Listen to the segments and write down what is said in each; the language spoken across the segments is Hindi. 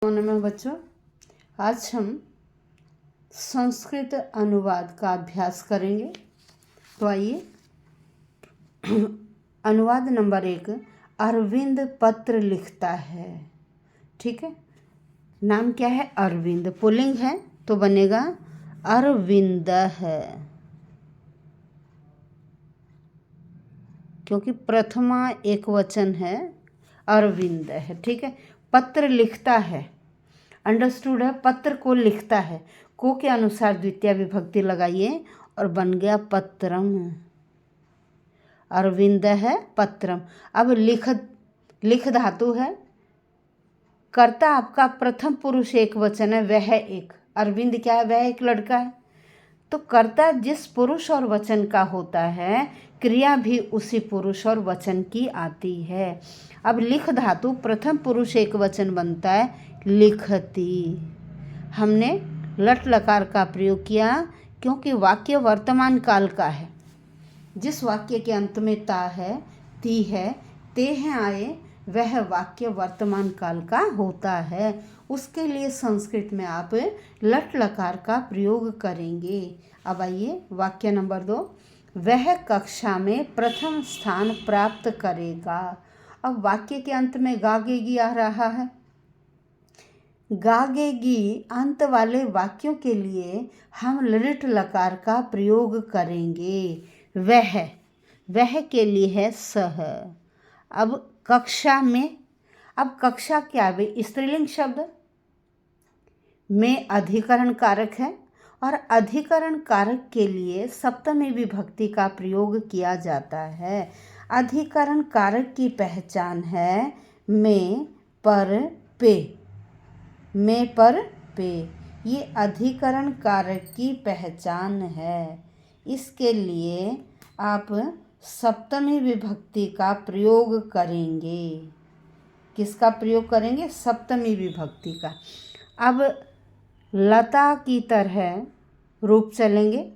नमस्कार बच्चों, आज हम संस्कृत अनुवाद का अभ्यास करेंगे। तो आइए, अनुवाद नंबर 1, अरविंद पत्र लिखता है। ठीक है, नाम क्या है? अरविंद। पुल्लिंग है तो बनेगा अरविंद है, क्योंकि प्रथमा एक वचन है, अरविंद है। ठीक है, पत्र लिखता है, अंडरस्टूड है। पत्र को लिखता है, को के अनुसार द्वितीय विभक्ति लगाइए और बन गया पत्रम। अरविंद है, पत्रम। अब लिख धातु है, कर्ता आपका प्रथम पुरुष एक वचन है, वह एक। अरविंद क्या है? वह एक लड़का है। तो कर्ता जिस पुरुष और वचन का होता है, क्रिया भी उसी पुरुष और वचन की आती है। अब लिख धातु प्रथम पुरुष एक वचन बनता है, लिखती। हमने लट लकार का प्रयोग किया क्योंकि वाक्य वर्तमान काल का है। जिस वाक्य के अंत में ता है, ती है, ते हैं आए, वह वाक्य वर्तमान काल का होता है। उसके लिए संस्कृत में आप लट लकार का प्रयोग करेंगे। अब आइए, वाक्य नंबर 2, वह कक्षा में प्रथम स्थान प्राप्त करेगा। अब वाक्य के अंत में गागेगी आ रहा है। गागेगी अंत वाले वाक्यों के लिए हम लृट लकार का प्रयोग करेंगे। वह के लिए है सह। अब कक्षा में, अब कक्षा क्या है? स्त्रीलिंग शब्द में अधिकरण कारक है और अधिकरण कारक के लिए सप्तमी विभक्ति का प्रयोग किया जाता है। अधिकरण कारक की पहचान है में, पर, पे। में, पर, पे, ये अधिकरण कारक की पहचान है। इसके लिए आप सप्तमी विभक्ति का प्रयोग करेंगे। किसका प्रयोग करेंगे? सप्तमी विभक्ति का। अब लता की तरह रूप चलेंगे।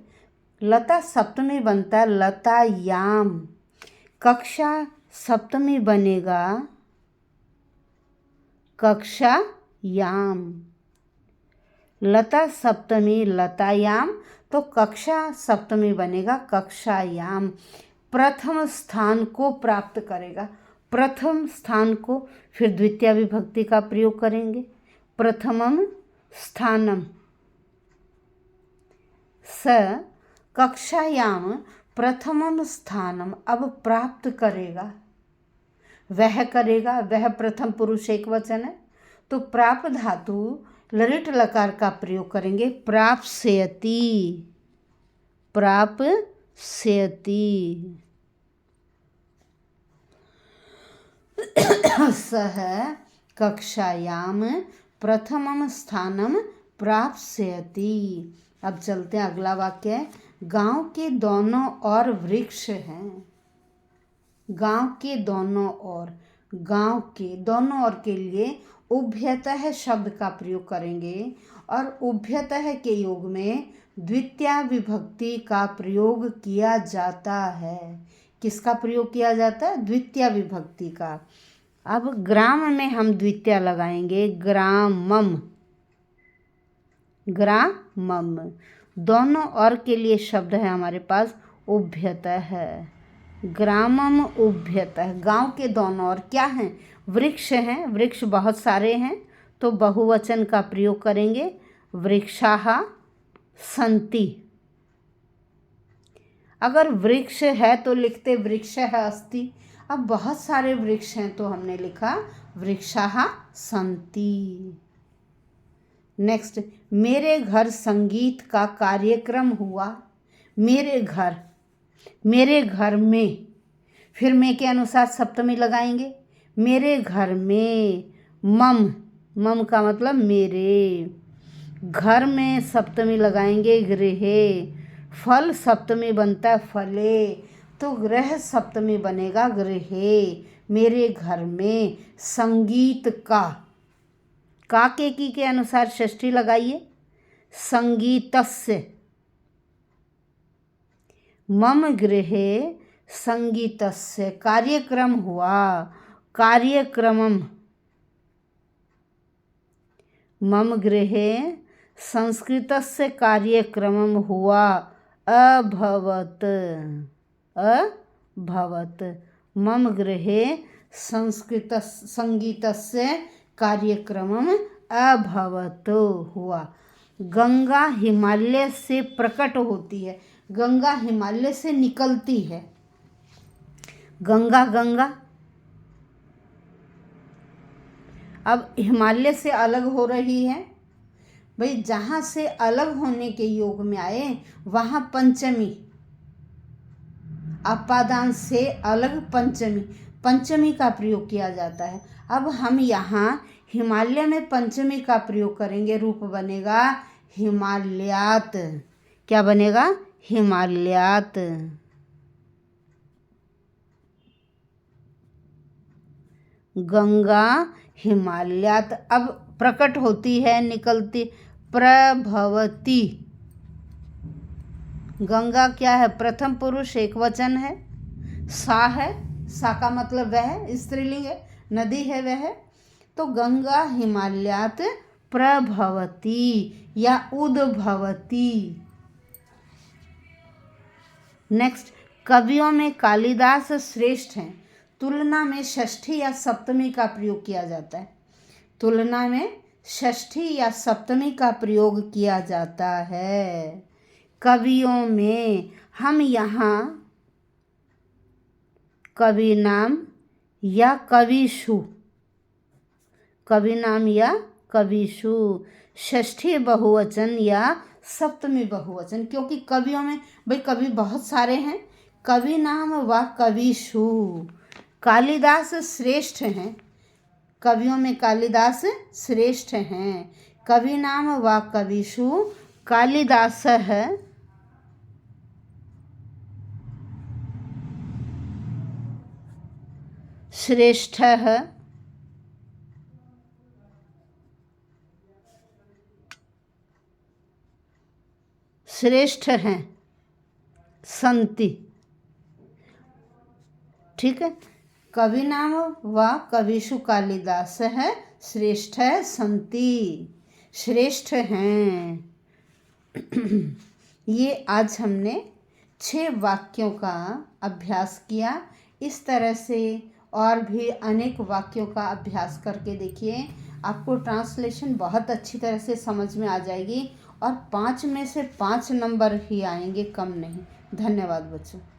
लता सप्तमी बनता है, लतायाम। कक्षा सप्तमी बनेगा, कक्षायाम। लता सप्तमी लतायाम, तो कक्षा सप्तमी बनेगा कक्षायाम। प्रथम स्थान को प्राप्त करेगा। प्रथम स्थान को फिर द्वितीय विभक्ति का प्रयोग करेंगे, प्रथमम स्थानम। स कक्षायाम प्रथमम स्थानम। अब प्राप्त करेगा, वह करेगा। वह प्रथम पुरुष एक वचन है, तो प्राप्त धातु लृट लकार का प्रयोग करेंगे, प्राप्स्यति। प्राप्स्यति। सह कक्षायाम प्रथमम स्थानम प्राप्स्यति। अब चलते हैं, अगला वाक्य है, गांव के दोनों ओर वृक्ष हैं। गांव के दोनों ओर, गांव के दोनों ओर के लिए उभयतः शब्द का प्रयोग करेंगे और उभयतः के योग में द्वितीय विभक्ति का प्रयोग किया जाता है। किसका प्रयोग किया जाता है? द्वितीय विभक्ति का। अब ग्राम में हम द्वितीय लगाएंगे, ग्रामम। ग्रामम। दोनों और के लिए शब्द है हमारे पास उभयतः है, ग्रामम उभयतः। गांव के दोनों ओर क्या हैं? वृक्ष हैं। वृक्ष बहुत सारे हैं, तो बहुवचन का प्रयोग करेंगे, वृक्षाः सन्ति। अगर वृक्ष है तो लिखते वृक्षः अस्ति। अब बहुत सारे वृक्ष हैं तो हमने लिखा वृक्षाः सन्ति। नेक्स्ट, मेरे घर संगीत का कार्यक्रम हुआ। मेरे घर, मेरे घर में, फिर में के अनुसार सप्तमी लगाएंगे। मेरे घर में, मम, मम का मतलब मेरे। घर में सप्तमी लगाएंगे, गृहे। फल सप्तमी बनता है, फले, तो गृह सप्तमी बनेगा, गृहे। मेरे घर में संगीत का के अनुसार षष्ठी लगाइए, संगीतस्य। मम गृहे संगीतस्य कार्यक्रम हुआ, कार्यक्रमम। मम गृहे संस्कृतस्य कार्यक्रमं हुआ अभवत्। मम गृहे संगीतस्य कार्यक्रमं अभवत् हुआ। गंगा हिमालय से प्रकट होती है, गंगा हिमालय से निकलती है। गंगा गंगा अब हिमालय से अलग हो रही है। भाई जहाँ से अलग होने के योग में आए वहाँ पंचमी, अपादान से अलग पंचमी का प्रयोग किया जाता है। अब हम यहाँ हिमालय में पंचमी का प्रयोग करेंगे, रूप बनेगा हिमालयात। क्या बनेगा? हिमालयात। गंगा हिमालयात अब प्रकट होती है, निकलती, प्रभवती। गंगा क्या है? प्रथम पुरुष एक वचन है, सा है, सा का मतलब वह, स्त्रीलिंग है, नदी है वह। तो गंगा हिमालयात प्रभवती या उद्भवती। नेक्स्ट, कवियों में कालिदास श्रेष्ठ हैं। तुलना में षष्ठी या सप्तमी का प्रयोग किया जाता है। तुलना में षष्ठी या सप्तमी का प्रयोग किया जाता है। कवियों में हम यहाँ कवि नाम या कविशु, कवि नाम या कविशु, षष्ठी बहुवचन या सप्तमी बहुवचन, क्योंकि कवियों में भाई कवि बहुत सारे हैं। कवि नाम व कविशु। कालिदास श्रेष्ठ हैं, कवियों में कालिदास श्रेष्ठ हैं। कवि नाम व कविशु कालिदास है। श्रेष्ठ है। श्रेष्ठ हैं, संति। ठीक है, कवि नाम व कविशु कालिदास है, श्रेष्ठ है, संति, श्रेष्ठ हैं। ये आज हमने 6 वाक्यों का अभ्यास किया। इस तरह से और भी अनेक वाक्यों का अभ्यास करके देखिए, आपको ट्रांसलेशन बहुत अच्छी तरह से समझ में आ जाएगी और 5 में से 5 नंबर ही आएंगे, कम नहीं। धन्यवाद बच्चों।